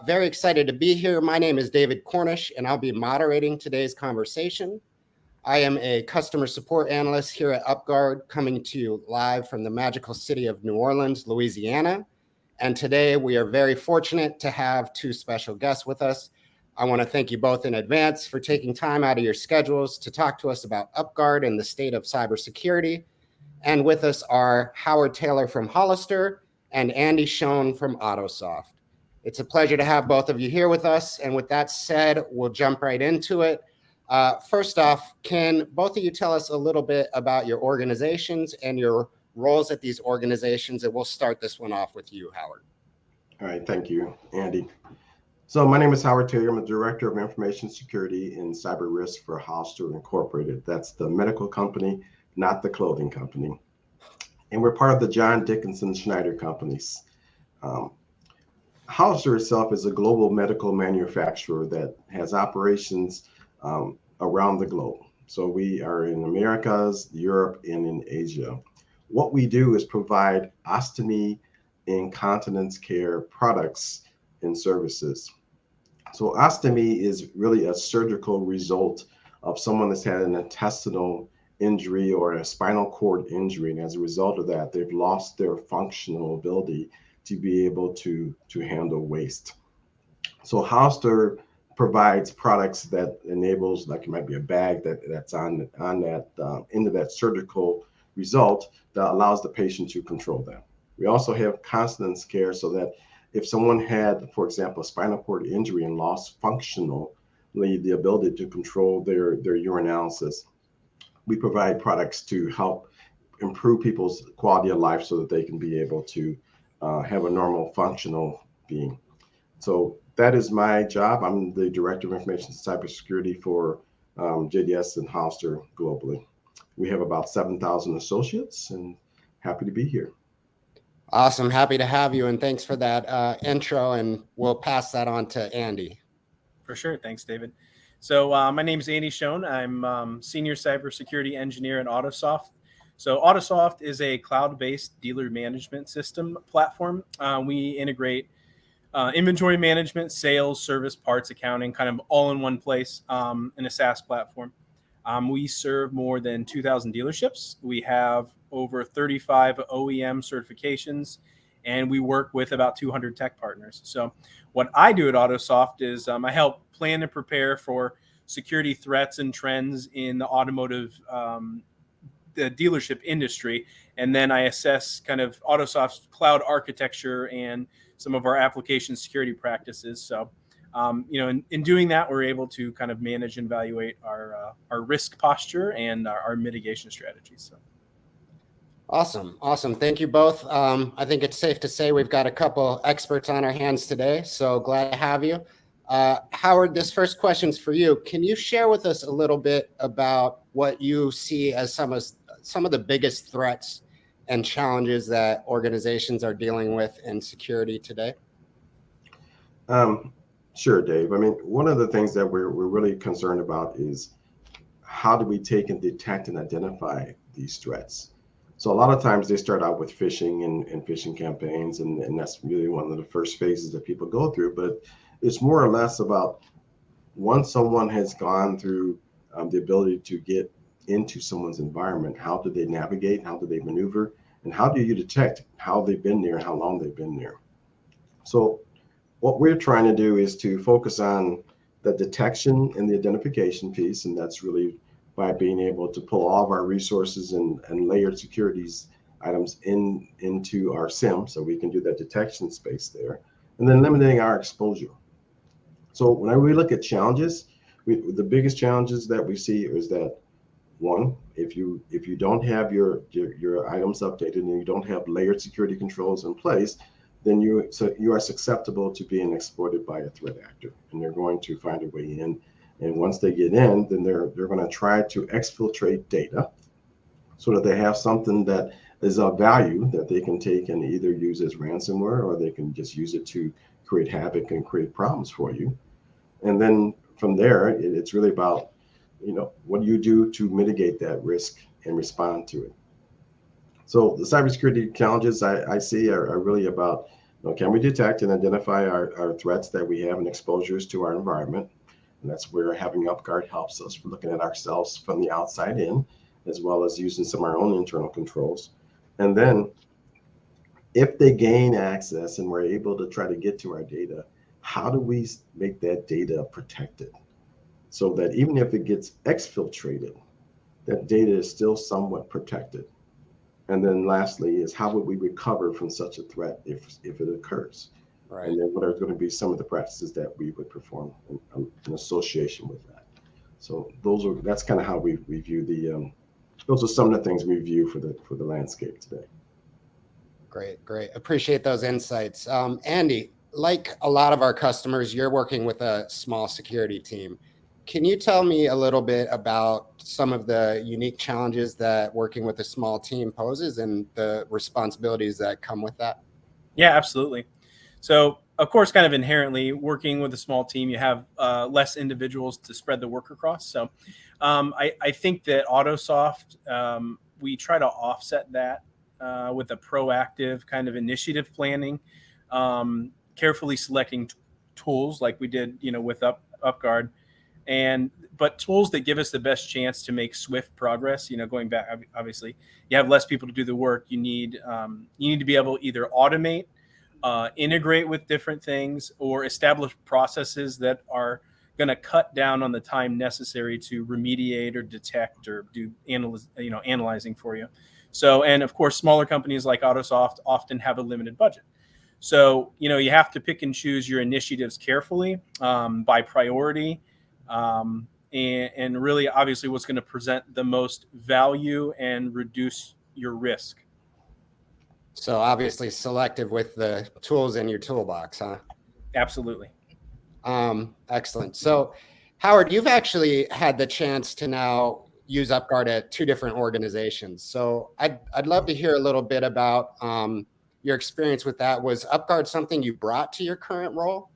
Very excited to be here. My name is David Cornish, and I'll be moderating today's conversation. I am a customer support analyst here at UpGuard, coming to you live from the magical city of New Orleans, Louisiana. And today we are very fortunate to have two special guests with us. I want to thank you both in advance for taking time out of your schedules to talk to us about UpGuard and the state of cybersecurity. And with us are Howard Taylor from Hollister and Andy Schon from Autosoft. It's a pleasure to have both of you here with us. And with that said, we'll jump right into it. First off, can both of you tell us a little bit about your organizations and your roles at these organizations? And we'll start this one off with you, Howard. All right, thank you, Andy. So my name is Howard Taylor. I'm the Director of Information Security and Cyber Risk for Hollister Incorporated. That's the medical company, not the clothing company. And we're part of the John Dickinson Schneider companies. Hollister itself is a global medical manufacturer that has operations around the globe. So we are in Americas, Europe, and in Asia. What we do is provide ostomy and continence care products and services. So ostomy is really a surgical result of someone that's had an intestinal injury or a spinal cord injury. And as a result of that, they've lost their functional ability to be able to handle waste. So Hollister provides products that enables, like it might be a bag that's on that into that surgical result that allows the patient to control that. We also have continence care so that if someone had, for example, a spinal cord injury and lost functionally the ability to control their urinalysis, we provide products to help improve people's quality of life so that they can be able to have a normal functional being. So that is my job. I'm the Director of Information and Cybersecurity for JDS and Hollister globally. We have about 7,000 associates and happy to be here. Awesome. Happy to have you. And thanks for that intro. And we'll pass that on to Andy. For sure. Thanks, David. So my name is Andy Schon. I'm Senior Cybersecurity Engineer at Autosoft. So Autosoft is a cloud-based dealer management system platform. We integrate inventory management, sales, service, parts, accounting, kind of all in one place in a SaaS platform. We serve more than 2,000 dealerships. We have over 35 OEM certifications, and we work with about 200 tech partners. So what I do at Autosoft is I help plan and prepare for security threats and trends in the automotive the dealership industry. And then I assess kind of Autosoft's cloud architecture and some of our application security practices. So, in doing that, we're able to kind of manage and evaluate our risk posture and our mitigation strategies. So. Awesome. Thank you both. I think it's safe to say we've got a couple experts on our hands today, so glad to have you. Howard, this first question's for you. Can you share with us a little bit about what you see as some of the biggest threats and challenges that organizations are dealing with in security today? Sure, Dave. I mean, one of the things that we're really concerned about is how do we take and detect and identify these threats? So a lot of times they start out with phishing and phishing campaigns, and that's really one of the first phases that people go through. But it's more or less about once someone has gone through the ability to get into someone's environment, how do they navigate, how do they maneuver, and how do you detect how they've been there, how long they've been there? So what we're trying to do is to focus on the detection and the identification piece, and that's really by being able to pull all of our resources and layered securities items into our SIM, so we can do that detection space there, and then limiting our exposure. So when we look at challenges, the biggest challenges that we see is that one, if you don't have your items updated and you don't have layered security controls in place, then you are susceptible to being exploited by a threat actor, and they're going to find a way in. And once they get in, then they're going to try to exfiltrate data so that they have something that is of value that they can take and either use as ransomware, or they can just use it to create havoc and create problems for you. And then from there, it's really about, what do you do to mitigate that risk and respond to it? So the cybersecurity challenges I see are really about Can we detect and identify our threats that we have and exposures to our environment? And that's where having UpGuard helps us. We're looking at ourselves from the outside in, as well as using some of our own internal controls. And then if they gain access and we're able to try to get to our data, how do we make that data protected so that even if it gets exfiltrated, that data is still somewhat protected? And then lastly is how would we recover from such a threat if it occurs? Right. And then what are going to be some of the practices that we would perform in association with that? So that's kind of how we view those are some of the things we view for the landscape today. Great. Appreciate those insights. Andy, like a lot of our customers, you're working with a small security team. Can you tell me a little bit about some of the unique challenges that working with a small team poses and the responsibilities that come with that? Yeah, absolutely. So, of course, kind of inherently working with a small team, you have less individuals to spread the work across. So I think that Autosoft, we try to offset that with a proactive kind of initiative planning, carefully selecting tools like we did, with UpGuard, but tools that give us the best chance to make swift progress. Going back, obviously, you have less people to do the work. You need to be able to either automate, integrate with different things, or establish processes that are going to cut down on the time necessary to remediate or detect or do analyzing for you. So, and of course, smaller companies like Autosoft often have a limited budget. So, you have to pick and choose your initiatives carefully by priority, and really, obviously, what's going to present the most value and reduce your risk. So obviously selective with the tools in your toolbox, huh? Absolutely. Excellent. So Howard, you've actually had the chance to now use UpGuard at 2 different organizations. So I'd love to hear a little bit about your experience with that. Was UpGuard something you brought to your current role?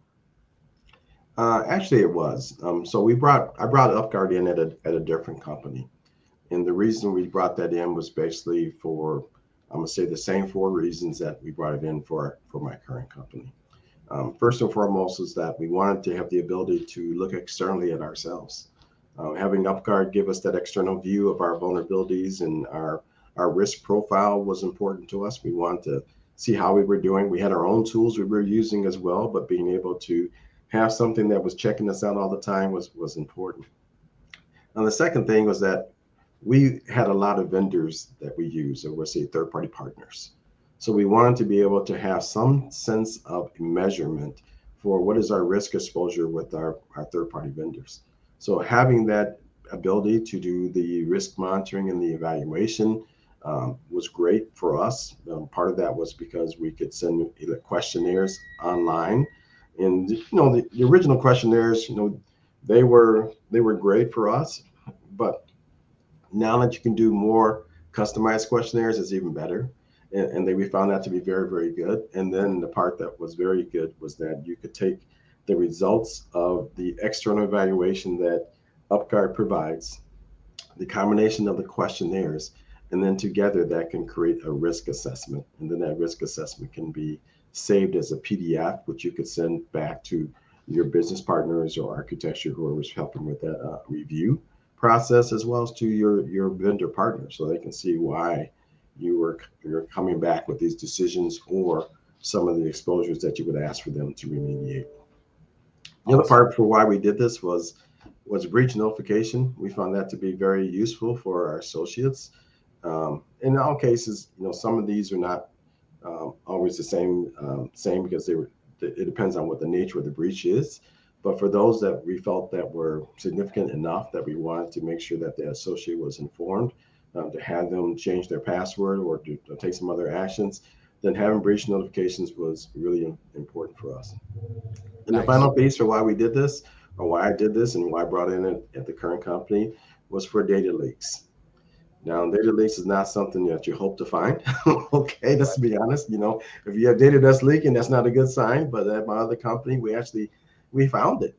Actually, it was. So I brought UpGuard in at a different company, and the reason we brought that in was basically for, I'm gonna say, the same 4 reasons that we brought it in for my current company. First and foremost is that we wanted to have the ability to look externally at ourselves. Having UpGuard give us that external view of our vulnerabilities and our risk profile was important to us. We wanted to see how we were doing. We had our own tools we were using as well, but being able to have something that was checking us out all the time was important. And the second thing was that we had a lot of vendors that we use, or we'll say third-party partners. So we wanted to be able to have some sense of measurement for what is our risk exposure with our third-party vendors. So having that ability to do the risk monitoring and the evaluation was great for us. Part of that was because we could send questionnaires online, and the original questionnaires, they were great for us, but now that you can do more customized questionnaires, it's even better. And we found that to be very, very good. And then the part that was very good was that you could take the results of the external evaluation that UpGuard provides, the combination of the questionnaires, and then together that can create a risk assessment. And then that risk assessment can be saved as a PDF, which you could send back to your business partners or architecture, whoever's helping with that review process, as well as to your vendor partners, so they can see why you're coming back with these decisions or some of the exposures that you would ask for them to remediate. The other part for why we did this was breach notification. We found that to be very useful for our associates. In all cases, some of these are not always the same because it depends on what the nature of the breach is. But for those that we felt that were significant enough that we wanted to make sure that the associate was informed, to have them change their password or to take some other actions, then having breach notifications was really important for us. And the final piece for why we did this, or why I did this, and why I brought in it at the current company, was for data leaks. Now, data leaks is not something that you hope to find. Okay, let's be honest. If you have data that's leaking, that's not a good sign. But at my other company, we found it.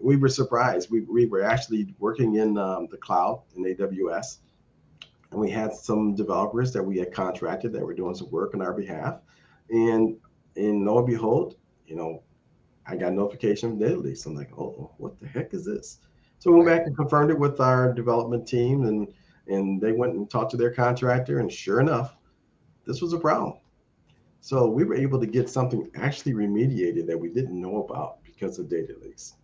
We were surprised. We were actually working in the cloud in AWS, and we had some developers that we had contracted that were doing some work on our behalf. And and lo and behold, I got a notification from data leaks. I'm like, oh, what the heck is this? So we went back and confirmed it with our development team, and they went and talked to their contractor, and sure enough, this was a problem. So we were able to get something actually remediated that we didn't know about because of data leaks.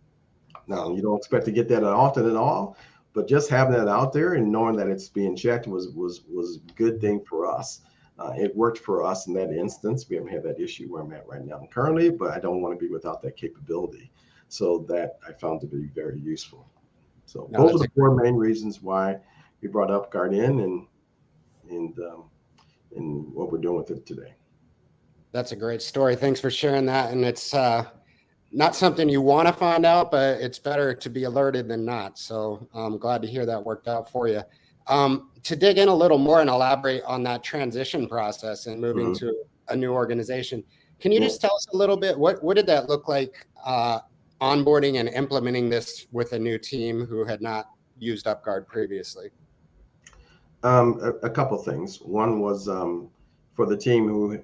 Now, you don't expect to get that often at all, but just having that out there and knowing that it's being checked was a good thing for us. It worked for us in that instance. We haven't had that issue where I'm at right now currently, but I don't want to be without that capability. So that I found to be very useful. So those are the four main reasons why we brought UpGuard in and what we're doing with it today. That's a great story. Thanks for sharing that. And it's not something you want to find out, but it's better to be alerted than not. So I'm glad to hear that worked out for you. To dig in a little more and elaborate on that transition process and moving to a new organization, can you just tell us a little bit, what did that look like onboarding and implementing this with a new team who had not used UpGuard previously? A couple things. One was for the team who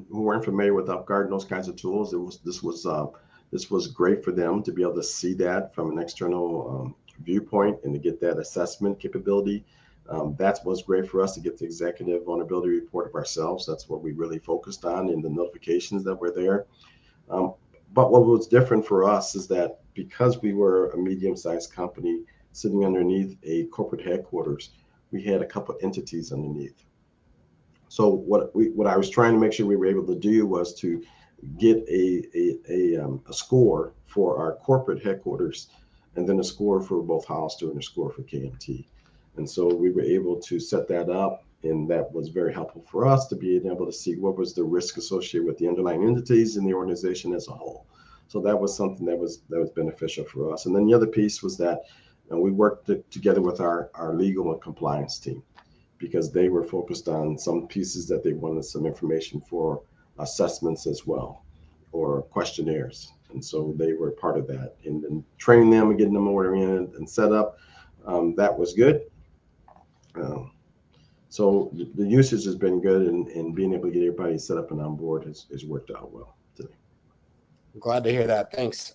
weren't familiar with UpGuard and those kinds of tools. This was great for them to be able to see that from an external viewpoint and to get that assessment capability. That was great for us to get the executive vulnerability report of ourselves. That's what we really focused on in the notifications that were there. But what was different for us is that because we were a medium-sized company sitting underneath a corporate headquarters, we had a couple entities underneath. So what I was trying to make sure we were able to do was to get a score for our corporate headquarters, and then a score for both Hollister and a score for KMT. And so we were able to set that up, and that was very helpful for us to be able to see what was the risk associated with the underlying entities in the organization as a whole. So that was something that was beneficial for us. And then the other piece was that we worked together with our legal and compliance team, because they were focused on some pieces that they wanted some information for assessments as well, or questionnaires. And so they were part of that, and training them and getting them ordering and set up. That was good. So the usage has been good, and being able to get everybody set up and on board has worked out well today. I'm glad to hear that. Thanks.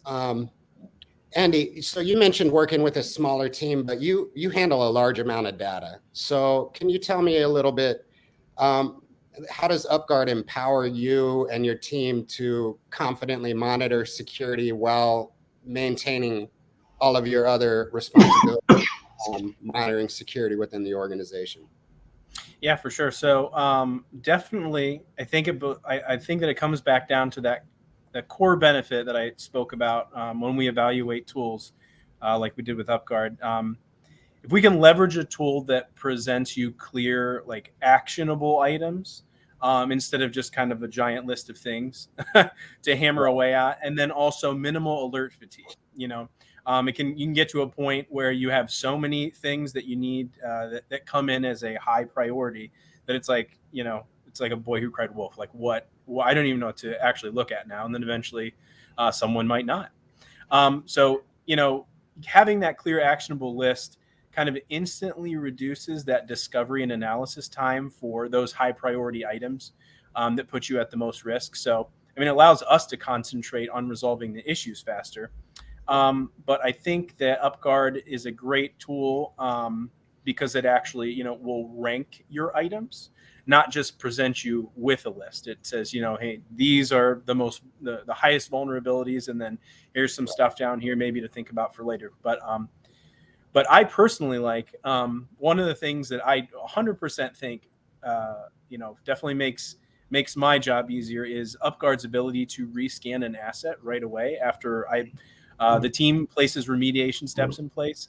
Andy, so you mentioned working with a smaller team, but you handle a large amount of data. So can you tell me a little bit, how does UpGuard empower you and your team to confidently monitor security while maintaining all of your other responsibilities monitoring security within the organization? Yeah, for sure. So definitely, I think that it comes back down to that core benefit that I spoke about when we evaluate tools, like we did with UpGuard. If we can leverage a tool that presents you clear, like actionable items, instead of just kind of a giant list of things to hammer away at, and then also minimal alert fatigue. You can get to a point where you have so many things that you need that come in as a high priority that it's like a boy who cried wolf. Like what I don't even know what to actually look at now, and then eventually someone might not. So having that clear actionable list kind of instantly reduces that discovery and analysis time for those high priority items that put you at the most risk. So, it allows us to concentrate on resolving the issues faster. But I think that UpGuard is a great tool because it actually, will rank your items, not just present you with a list. It says, hey, these are the highest vulnerabilities, and then here's some stuff down here maybe to think about for later. But I personally like one of the things that I 100% think, definitely makes my job easier is UpGuard's ability to rescan an asset right away after the team places remediation steps in place.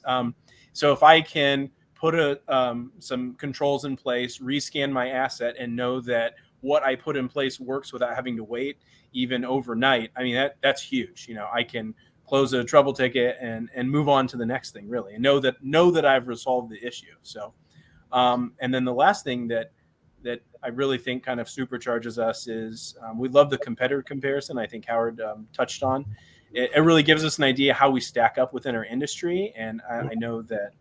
So if I can put some controls in place, rescan my asset, and know that what I put in place works without having to wait even overnight, that's huge. I can close a trouble ticket and move on to the next thing, really, and know that I've resolved the issue. So, and then the last thing that I really think kind of supercharges us is we love the competitor comparison. I think Howard touched on. It really gives us an idea how we stack up within our industry, and I know that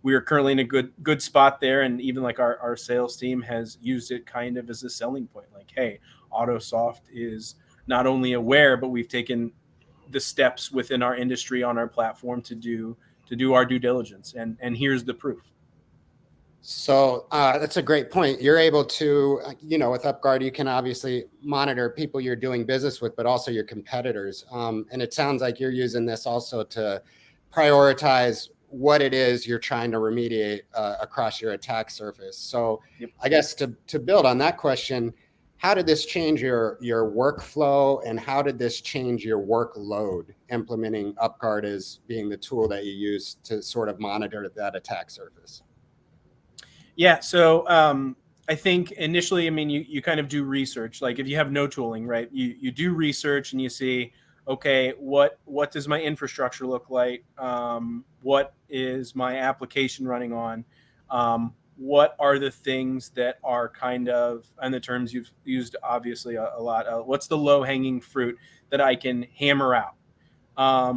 we are currently in a good spot there. And even like our sales team has used it kind of as a selling point. Like, hey, Autosoft is not only aware, but we've taken the steps within our industry on our platform to do our due diligence. And here's the proof. So that's a great point. You're able to, with UpGuard, you can obviously monitor people you're doing business with, but also your competitors. And it sounds like you're using this also to prioritize what it is you're trying to remediate across your attack surface. So Yep. I guess to build on that question, how did this change your workflow, and how did this change your workload implementing UpGuard as being the tool that you use to sort of monitor that attack surface? Yeah. So I think initially, you kind of do research. Like if you have no tooling, right, you do research and you see, okay, what does my infrastructure look like? What is my application running on? What are the things that are kind of, and the terms you've used obviously a lot, what's the low hanging fruit that I can hammer out?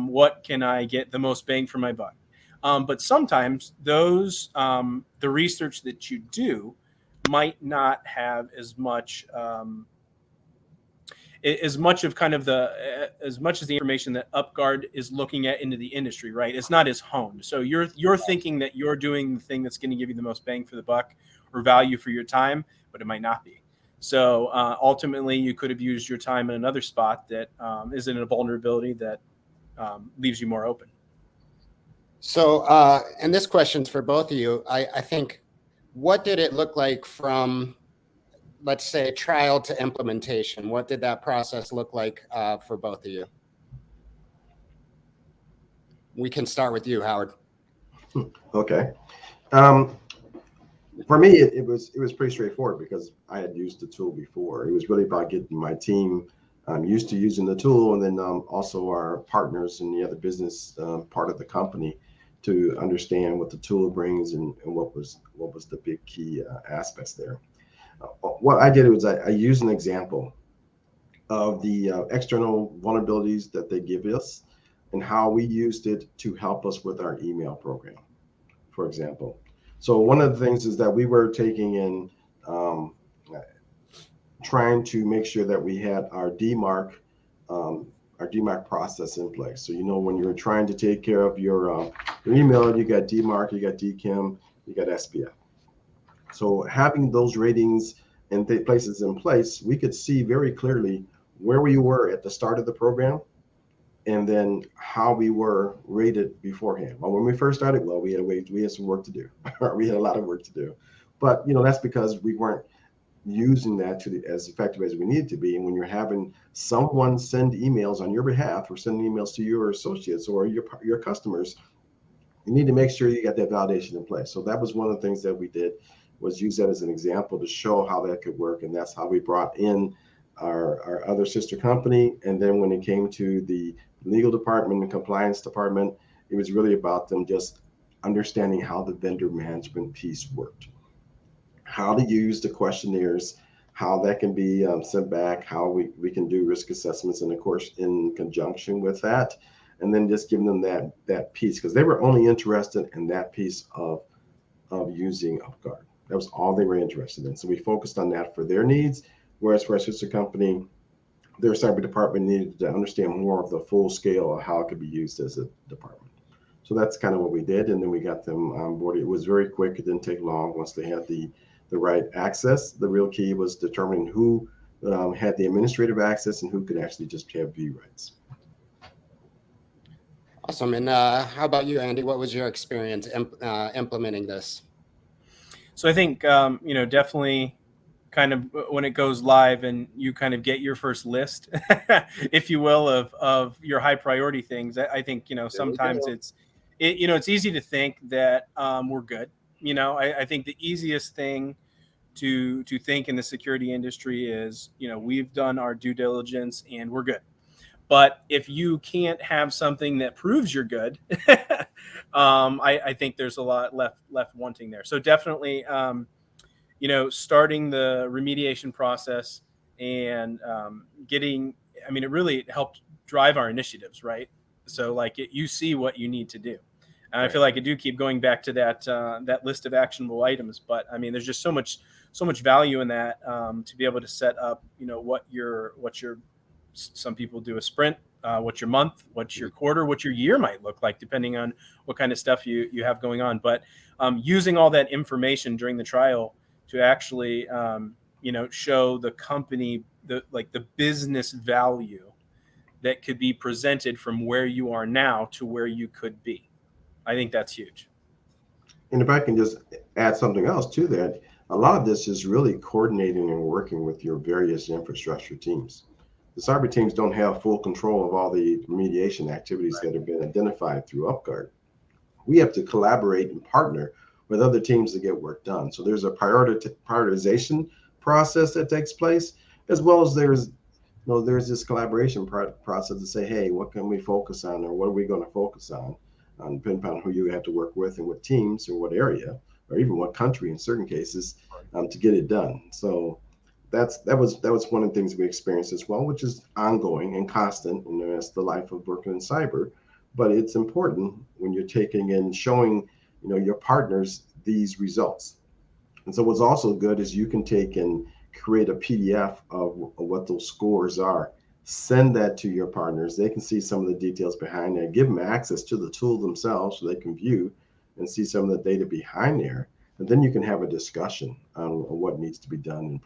What can I get the most bang for my buck? But sometimes those, the research that you do might not have as much of kind of as much as the information that UpGuard is looking at into the industry, right? It's not as honed. So you're thinking that you're doing the thing that's going to give you the most bang for the buck or value for your time, but it might not be. So ultimately, you could have used your time in another spot that isn't a vulnerability that leaves you more open. So, and this question's for both of you. I think, what did it look like from, let's say, trial to implementation? What did that process look like for both of you? We can start with you, Howard. Okay. For me, it was pretty straightforward because I had used the tool before. It was really about getting my team used to using the tool, and then also our partners in the other business part of the company to understand what the tool brings and what was the big key aspects there. What I did was I used an example of the external vulnerabilities that they give us and how we used it to help us with our email program, for example. So one of the things is that we were taking in, trying to make sure that we had our DMARC process in place. So, when you're trying to take care of your email, you got DMARC, you got DKIM, you got SPF. So having those ratings and places in place, we could see very clearly where we were at the start of the program and then how we were rated beforehand. Well, when we first started, we had some work to do. We had a lot of work to do. But, that's because we weren't using that as effective as we needed to be. And when you're having someone send emails on your behalf or sending emails to your associates or your customers, you need to make sure you got that validation in place. So that was one of the things that we did, was use that as an example to show how that could work. And that's how we brought in our other sister company. And then when it came to the legal department and compliance department, it was really about them just understanding how the vendor management piece worked, how to use the questionnaires, how that can be sent back, how we can do risk assessments, and of course in conjunction with that, and then just giving them that piece, because they were only interested in that piece of using UpGuard. That was all they were interested in. So we focused on that for their needs, whereas for our sister company, their cyber department needed to understand more of the full scale of how it could be used as a department. So that's kind of what we did, and then we got them on board. It was very quick. It didn't take long. Once they had the right access, the real key was determining who had the administrative access and who could actually just have view rights. Awesome. And how about you, Andy? What was your experience implementing this? So I think, definitely kind of when it goes live and you kind of get your first list, if you will, of your high priority things, I think, sometimes it's easy to think that we're good. I think the easiest thing to think in the security industry is, we've done our due diligence and we're good. But if you can't have something that proves you're good, I think there's a lot left wanting there. So definitely, starting the remediation process and it really helped drive our initiatives, right? So you see what you need to do. And I feel like I do keep going back to that list of actionable items, but there's just so so much value in that, to be able to set up, what your some people do a sprint, what your month, what your quarter, what your year might look like, depending on what kind of stuff you have going on. But using all that information during the trial to actually, show the company the business value that could be presented from where you are now to where you could be. I think that's huge. And if I can just add something else to that, a lot of this is really coordinating and working with your various infrastructure teams. The cyber teams don't have full control of all the remediation activities that have been identified through UpGuard. We have to collaborate and partner with other teams to get work done. So there's a prioritization process that takes place, as well as there's this collaboration process to say, hey, what can we focus on, or what are we going to focus on, depending on who you have to work with and what teams or what area, or even what country in certain cases, to get it done. So that was one of the things we experienced as well, which is ongoing and constant, and that's the life of working in cyber. But it's important when you're taking and showing, your partners these results. And so what's also good is you can take and create a PDF of what those scores are, send that to your partners. They can see some of the details behind there, give them access to the tool themselves so they can view and see some of the data behind there. And then you can have a discussion on what needs to be done and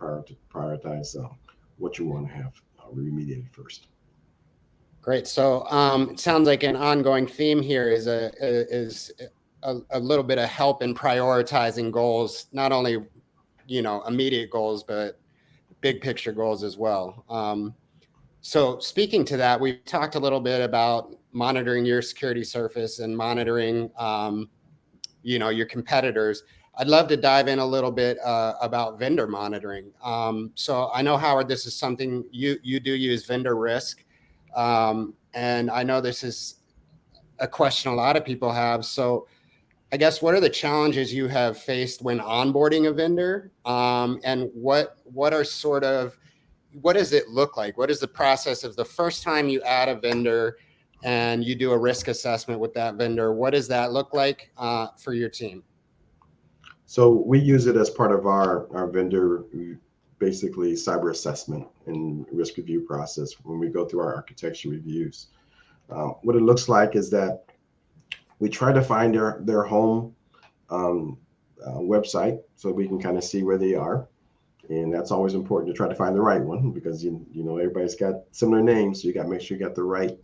prioritize what you want to have remediated first. Great. So it sounds like an ongoing theme here is a little bit of help in prioritizing goals, not only immediate goals, but big picture goals as well. So speaking to that, we talked a little bit about monitoring your security surface and monitoring your competitors. I'd love to dive in a little bit about vendor monitoring. So I know, Howard, this is something you do use, vendor risk. And I know this is a question a lot of people have. So I guess, what are the challenges you have faced when onboarding a vendor? And what does it look like? What is the process of the first time you add a vendor and you do a risk assessment with that vendor? What does that look like for your team? So we use it as part of our vendor, basically cyber assessment and risk review process when we go through our architecture reviews. What it looks like is that we try to find their home website so we can kind of see where they are. And that's always important to try to find the right one, because everybody's got similar names, so you got to make sure you got the right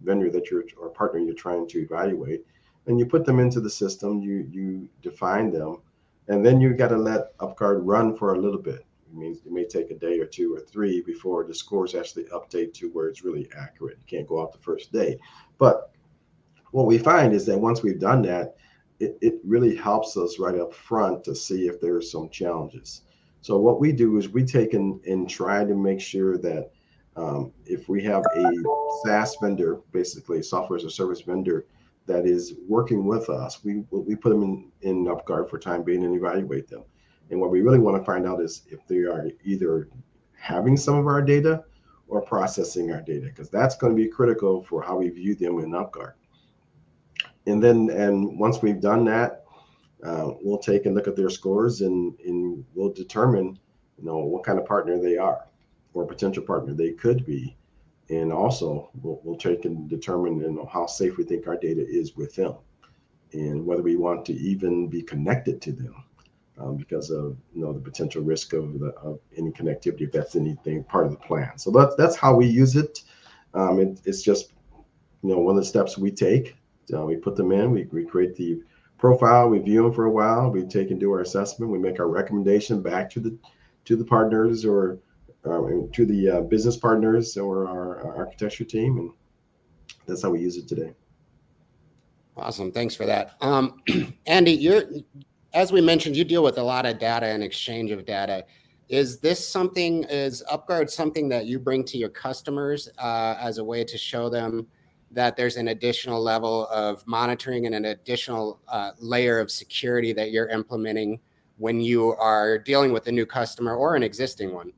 vendor or partner you're trying to evaluate. And you put them into the system, you define them, and then you got to let UpGuard run for a little bit. It means it may take a day or 2 or 3 before the scores actually update to where it's really accurate. You can't go out the first day. But what we find is that once we've done that, it really helps us right up front to see if there are some challenges. So what we do is we take and try to make sure that if we have a SaaS vendor, basically software as a service vendor, that is working with us, we put them in UpGuard for time being and evaluate them. And what we really want to find out is if they are either having some of our data or processing our data, because that's going to be critical for how we view them in UpGuard. And once we've done that, we'll take and look at their scores and we'll determine, what kind of partner they are or potential partner they could be. And also we'll take and determine, how safe we think our data is with them and whether we want to even be connected to them because of, the potential risk of any connectivity, if that's anything part of the plan. So that's how we use it. It's just, one of the steps we take. We put them in, we create the profile, we view them for a while, we take and do our assessment, we make our recommendation back to the partners or to the business partners or our architecture team, and that's how we use it today. Awesome, thanks for that. Andy, as we mentioned, you deal with a lot of data and exchange of data. Is UpGuard something that you bring to your customers as a way to show them that there's an additional level of monitoring and an additional layer of security that you're implementing when you are dealing with a new customer or an existing one?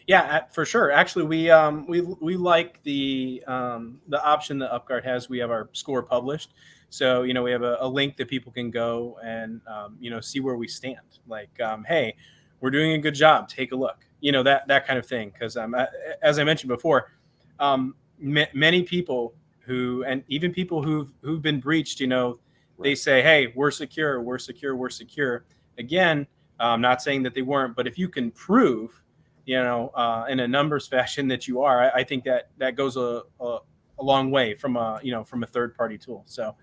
Yeah, for sure. Actually, we like the option that UpGuard has. We have our score published, So, we have a link that people can go and, see where we stand. Like, hey, we're doing a good job. Take a look, that kind of thing. Because as I mentioned before, many people and even people who've been breached, they say, hey, we're secure, we're secure, we're secure. Again, I'm not saying that they weren't, but if you can prove, in a numbers fashion that you are, I think that goes a long way from a third party tool. So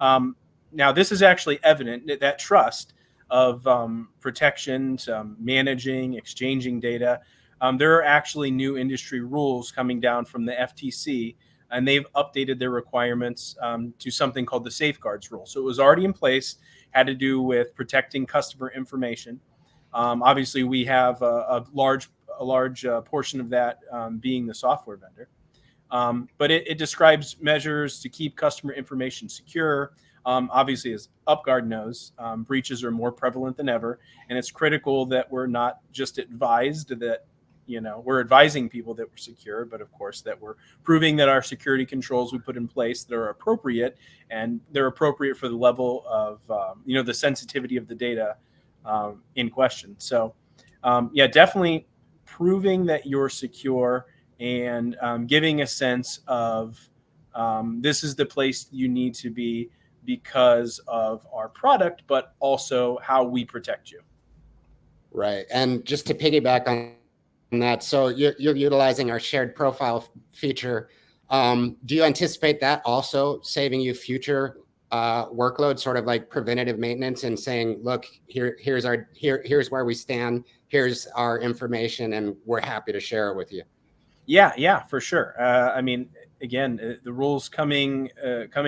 now this is actually evident that trust of protections, managing, exchanging data. There are actually new industry rules coming down from the FTC, and they've updated their requirements to something called the safeguards rule. So it was already in place, had to do with protecting customer information. Obviously, we have a large portion of that being the software vendor. But it describes measures to keep customer information secure. Obviously, as UpGuard knows, breaches are more prevalent than ever, and it's critical that we're not just advised that, we're advising people that we're secure, but of course that we're proving that our security controls we put in place that are appropriate, and they're appropriate for the level of, the sensitivity of the data in question. So, definitely proving that you're secure and giving a sense of this is the place you need to be because of our product, but also how we protect you. Right. And just to piggyback on that, so you're utilizing our shared profile feature. Do you anticipate that also saving you future workload, sort of like preventative maintenance, and saying, look, here's where we stand, here's our information, and we're happy to share it with you? Yeah, for sure. Again, the rules coming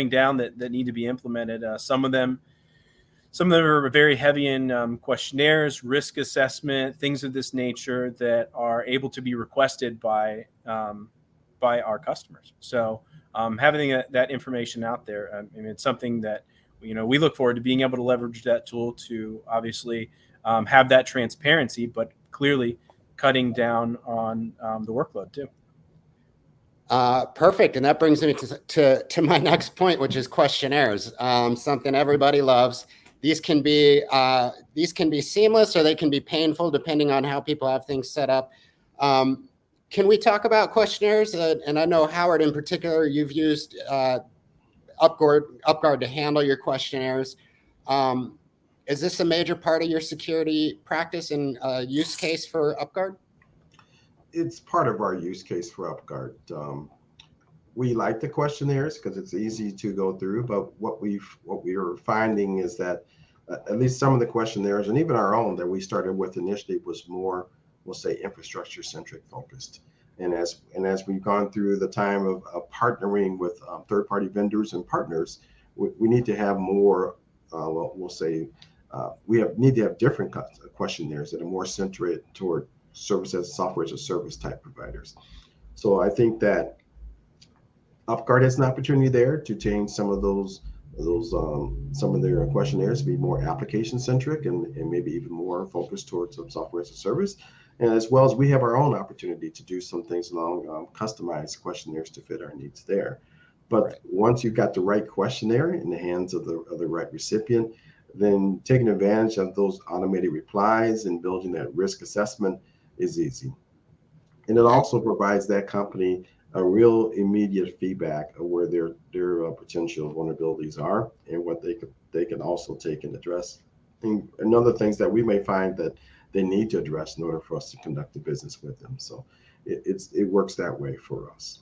down that need to be implemented. Some of them are very heavy in questionnaires, risk assessment, things of this nature that are able to be requested by our customers. So having that information out there, it's something that we look forward to being able to leverage that tool to obviously have that transparency, but clearly cutting down on the workload too. Perfect. And that brings me to my next point, which is questionnaires. Something everybody loves. These can be seamless, or they can be painful depending on how people have things set up. Can we talk about questionnaires? And I know, Howard, in particular, you've used UpGuard to handle your questionnaires. Is this a major part of your security practice and use case for UpGuard? It's part of our use case for UpGuard. We like the questionnaires because it's easy to go through, but what we are finding is that at least some of the questionnaires, and even our own that we started with initially, was more, we'll say, infrastructure centric focused. And as we've gone through the time of partnering with third-party vendors and partners, we need to have more, need to have different questionnaires that are more centered toward software as a service type providers. So I think that UpGuard has an opportunity there to change some of some of their questionnaires to be more application centric and maybe even more focused towards some software as a service. And as well as we have our own opportunity to do some things along customized questionnaires to fit our needs there. But right. Once you've got the right questionnaire in the hands of the right recipient, then taking advantage of those automated replies and building that risk assessment is easy. And it also provides that company a real immediate feedback of where their potential vulnerabilities are and what they can also take and address. And other things that we may find that they need to address in order for us to conduct the business with them. So it works that way for us.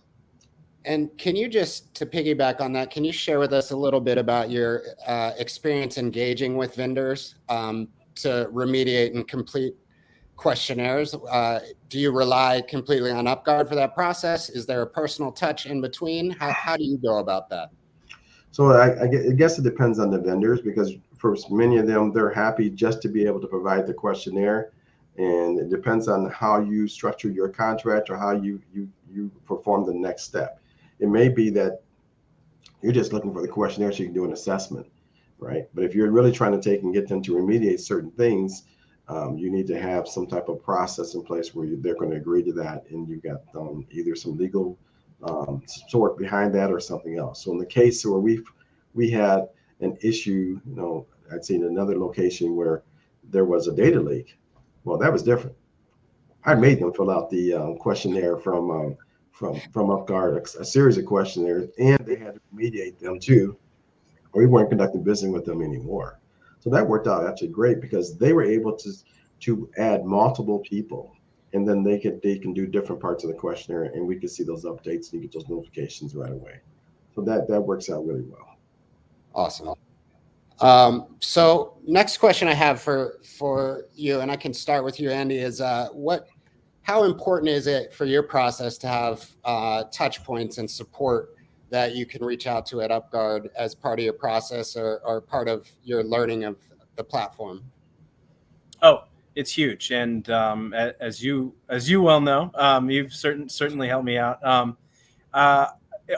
And can you just, to piggyback on that, can you share with us a little bit about your experience engaging with vendors to remediate and complete questionnaires? Do you rely completely on UpGuard for that process? Is there a personal touch in between? How do you go about that? So I guess it depends on the vendors, because for many of them, they're happy just to be able to provide the questionnaire. And it depends on how you structure your contract or how you perform the next step. It may be that you're just looking for the questionnaire so you can do an assessment, right? But if you're really trying to take and get them to remediate certain things, you need to have some type of process in place where they're going to agree to that, and you've got either some legal support behind that or something else. So in the case where we had an issue, I'd seen another location where there was a data leak. Well, that was different. I made them fill out the questionnaire from UpGuard, a series of questionnaires, and they had to remediate them too, or we weren't conducting business with them anymore. So that worked out actually great because they were able to add multiple people, and then they can do different parts of the questionnaire, and we could see those updates and you get those notifications right away. So that works out really well. Awesome. So next question I have for you, and I can start with you, Andy, is how important is it for your process to have touch points and support that you can reach out to at UpGuard as part of your process or part of your learning of the platform? Oh, it's huge, and as you well know, you've certainly helped me out.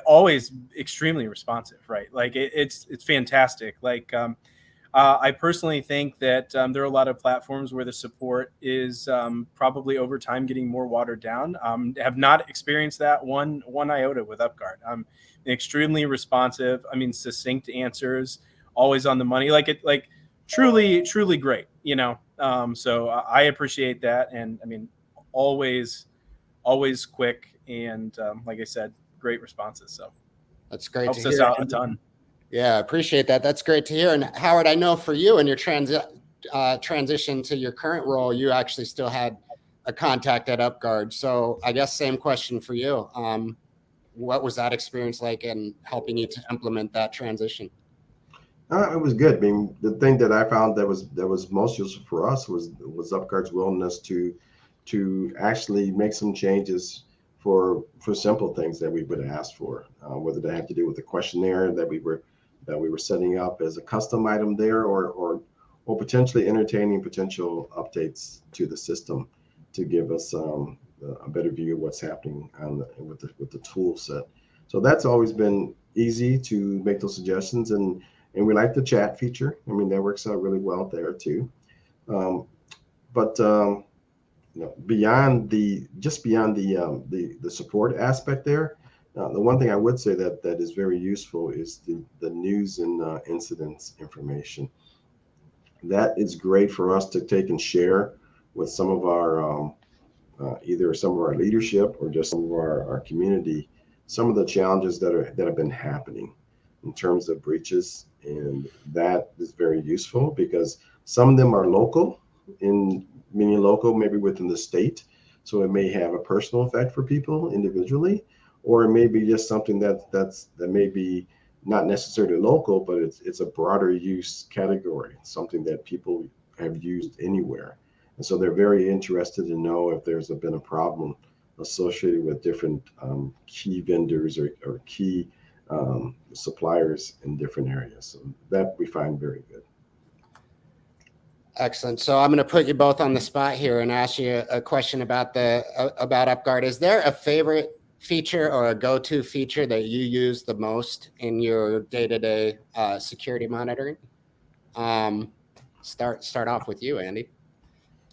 Always extremely responsive, right? Like it's fantastic. Like I personally think that there are a lot of platforms where the support is probably over time getting more watered down. Have not experienced that one iota with UpGuard. Extremely responsive. I mean, succinct answers, always on the money. Like truly great. So I appreciate that, and I mean, always quick, and like I said, great responses. So that's great. Helps to us hear. out a ton. Yeah, appreciate that. That's great to hear. And Howard, I know for you and your transition to your current role, you actually still had a contact at UpGuard. So I guess same question for you. What was that experience like in helping you to implement that transition? It was good. I mean, the thing that I found that was most useful for us was UpGuard's willingness to actually make some changes for simple things that we would ask for, whether they had to do with the questionnaire that we were setting up as a custom item there, or potentially entertaining potential updates to the system to give us a better view of what's happening with the tool set. So that's always been easy to make those suggestions, and we like the chat feature. I mean, that works out really well there too. Beyond the support aspect there, the one thing I would say that is very useful is the news and incidents information. That is great for us to take and share with some of our either some of our leadership or just some of our community, some of the challenges that have been happening in terms of breaches, and that is very useful because some of them are local, meaning local maybe within the state, so it may have a personal effect for people individually, or it may be just something that may be not necessarily local, but it's a broader use category, something that people have used anywhere. And so they're very interested to know if there's been a problem associated with different key vendors or key suppliers in different areas. So that we find very good. Excellent. So I'm going to put you both on the spot here and ask you a question about UpGuard. Is there a favorite feature or a go-to feature that you use the most in your day-to-day security monitoring? Start off with you, Andy.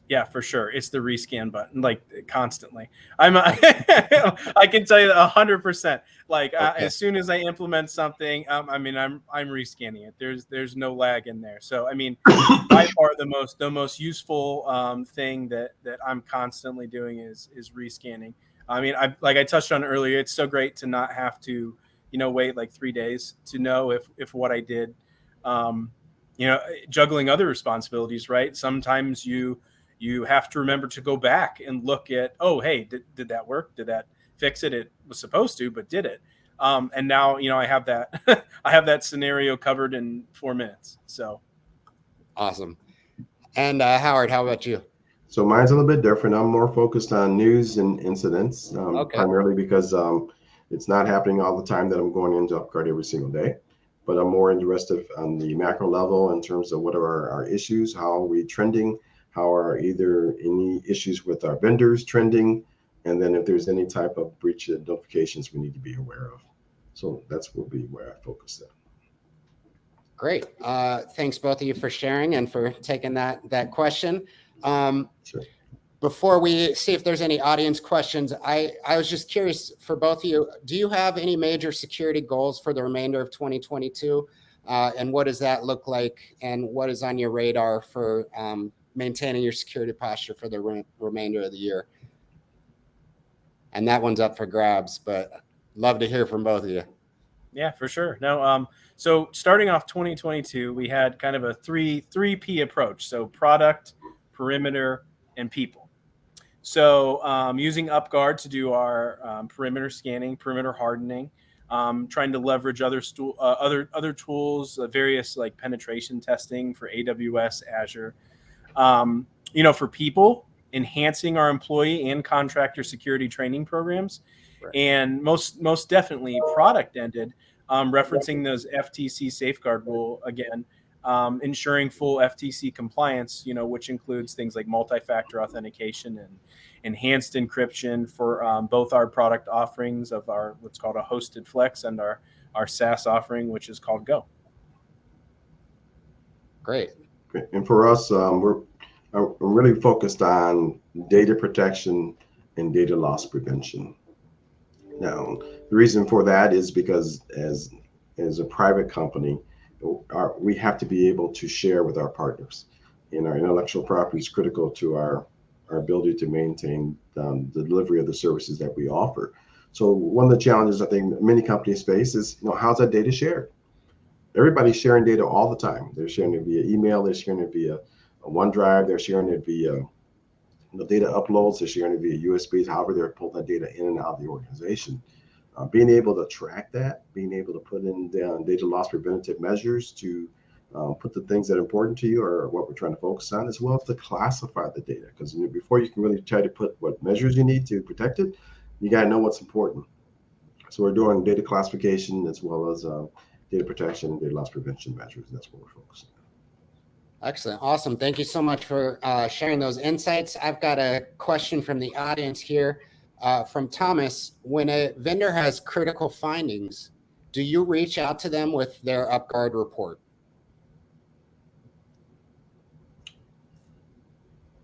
Yeah, for sure. It's the rescan button, like constantly. I can tell you 100%. Like Okay. as soon as I implement something, I'm rescanning it. There's no lag in there. So I mean, by far the most useful thing that I'm constantly doing is rescanning. I mean, I touched on earlier. It's so great to not have to, wait like 3 days to know if what I did, juggling other responsibilities, right? Sometimes you have to remember to go back and look at, oh, hey, did that work? Did that fix it? It was supposed to, but did it? And now, I have that I have that scenario covered in 4 minutes. So awesome. And Howard, how about you? So mine's a little bit different. I'm more focused on news and incidents, primarily because it's not happening all the time that I'm going into UpGuard every single day. But I'm more interested on the macro level in terms of what are our issues, how are we trending, how are either any issues with our vendors trending, and then if there's any type of breach notifications we need to be aware of. So that's will be where I focus there. Great. Thanks both of you for sharing and for taking that question. Sure. Before we see if there's any audience questions, I was just curious for both of you, do you have any major security goals for the remainder of 2022? And what does that look like? And what is on your radar for maintaining your security posture for the remainder of the year? And that one's up for grabs, but love to hear from both of you. Yeah, for sure. No, so starting off 2022, we had kind of a three P approach. So product, perimeter, and people. So using UpGuard to do our perimeter scanning, perimeter hardening, trying to leverage other tools, various like penetration testing for AWS, Azure. For people, enhancing our employee and contractor security training programs, right. And most definitely product ended, referencing those FTC safeguard rule again, ensuring full FTC compliance, which includes things like multi-factor authentication and enhanced encryption for both our product offerings of our what's called a hosted flex and our SaaS offering, which is called Go. Great. And for us, we're really focused on data protection and data loss prevention. Now, the reason for that is because as a private company, we have to be able to share with our partners. And our intellectual property is critical to our ability to maintain the delivery of the services that we offer. So one of the challenges I think many companies face is, how's that data shared? Everybody's sharing data all the time. They're sharing it via email. They're sharing it via OneDrive. They're sharing it via the data uploads. They're sharing it via USBs. However, they're pulling that data in and out of the organization. Being able to track that, being able to put in data loss preventative measures to put the things that are important to you or what we're trying to focus on, as well as to classify the data. Because before you can really try to put what measures you need to protect it, you got to know what's important. So we're doing data classification as well as data protection and data loss prevention measures. That's what we're focusing on. Excellent. Awesome. Thank you so much for sharing those insights. I've got a question from the audience here from Thomas. When a vendor has critical findings, do you reach out to them with their UpGuard report?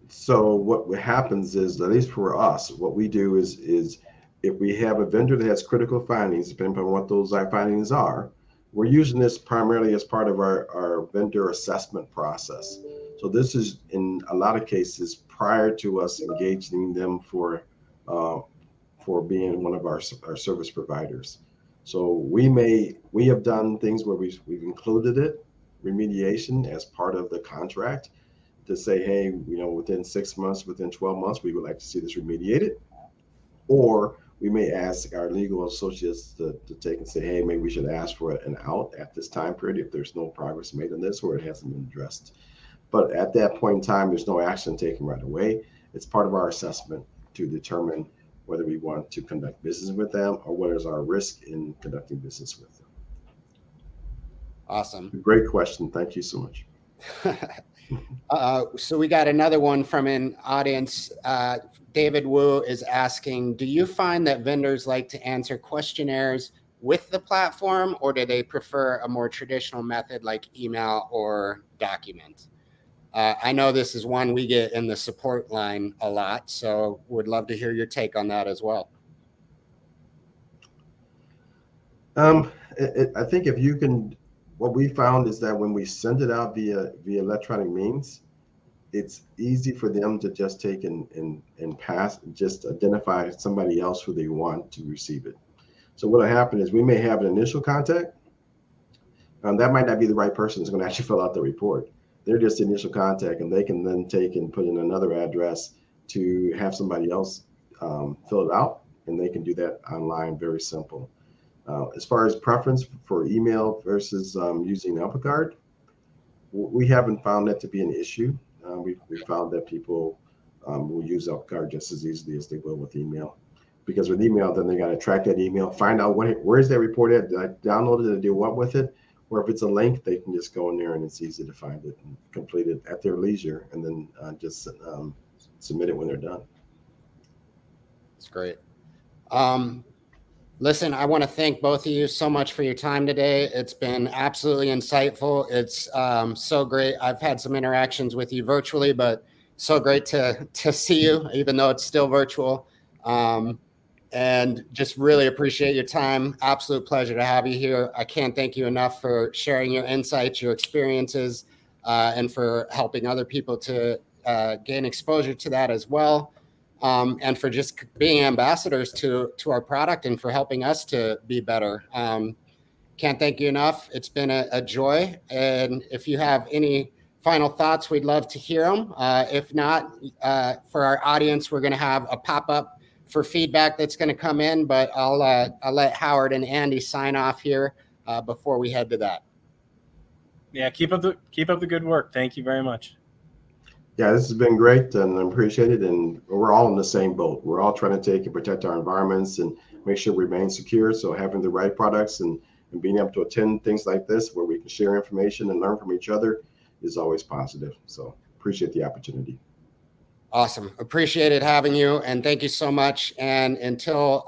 So what happens is, at least for us, what we do is if we have a vendor that has critical findings, depending on what those findings are, we're using this primarily as part of our vendor assessment process. So this is, in a lot of cases, prior to us engaging them for being one of our service providers. So we have done things where we've included remediation as part of the contract to say, hey, within 6 months, within 12 months, we would like to see this remediated. Or we may ask our legal associates to take and say, hey, maybe we should ask for an out at this time period if there's no progress made on this or it hasn't been addressed. But at that point in time, there's no action taken right away. It's part of our assessment to determine whether we want to conduct business with them or what is our risk in conducting business with them. Awesome. Great question. Thank you so much. So we got another one from an audience. David Wu is asking, do you find that vendors like to answer questionnaires with the platform, or do they prefer a more traditional method like email or document? I know this is one we get in the support line a lot, so would love to hear your take on that as well. I think if you can, what we found is that when we send it out via electronic means, it's easy for them to just take and pass, just identify somebody else who they want to receive it. So what'll happen is we may have an initial contact. That might not be the right person who's going to actually fill out the report. They're just the initial contact, and they can then take and put in another address to have somebody else fill it out, and they can do that online, very simple. As far as preference for email versus using UpGuard, we haven't found that to be an issue. We found that people will use UpGuard just as easily as they will with email. Because with email, then they got to track that email, find out where's that report at, did I download it and do what with it? Or if it's a link, they can just go in there and it's easy to find it and complete it at their leisure, and then just submit it when they're done. That's great. Listen, I want to thank both of you so much for your time today. It's been absolutely insightful. It's so great. I've had some interactions with you virtually, but so great to see you, even though it's still virtual. and just really appreciate your time. Absolute pleasure to have you here. I can't thank you enough for sharing your insights, your experiences, and for helping other people to gain exposure to that as well. And for just being ambassadors to our product and for helping us to be better. Can't thank you enough. It's been a joy. And if you have any final thoughts, we'd love to hear them. If not, for our audience, we're going to have a pop-up for feedback that's going to come in, but I'll let Howard and Andy sign off here before we head to that. Yeah, keep up the good work. Thank you very much. Yeah, this has been great and I appreciate it. And we're all in the same boat. We're all trying to take and protect our environments and make sure we remain secure. So having the right products and being able to attend things like this where we can share information and learn from each other is always positive. So appreciate the opportunity. Awesome. Appreciated having you. And thank you so much. And until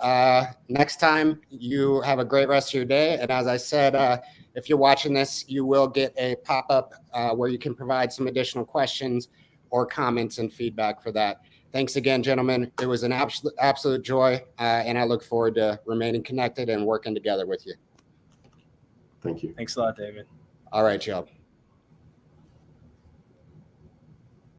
next time, you have a great rest of your day. And as I said, if you're watching this, you will get a pop-up where you can provide some additional questions or comments and feedback for that. Thanks again, gentlemen. It was an absolute joy. And I look forward to remaining connected and working together with you. Thank you. Thanks a lot, David. All right, y'all.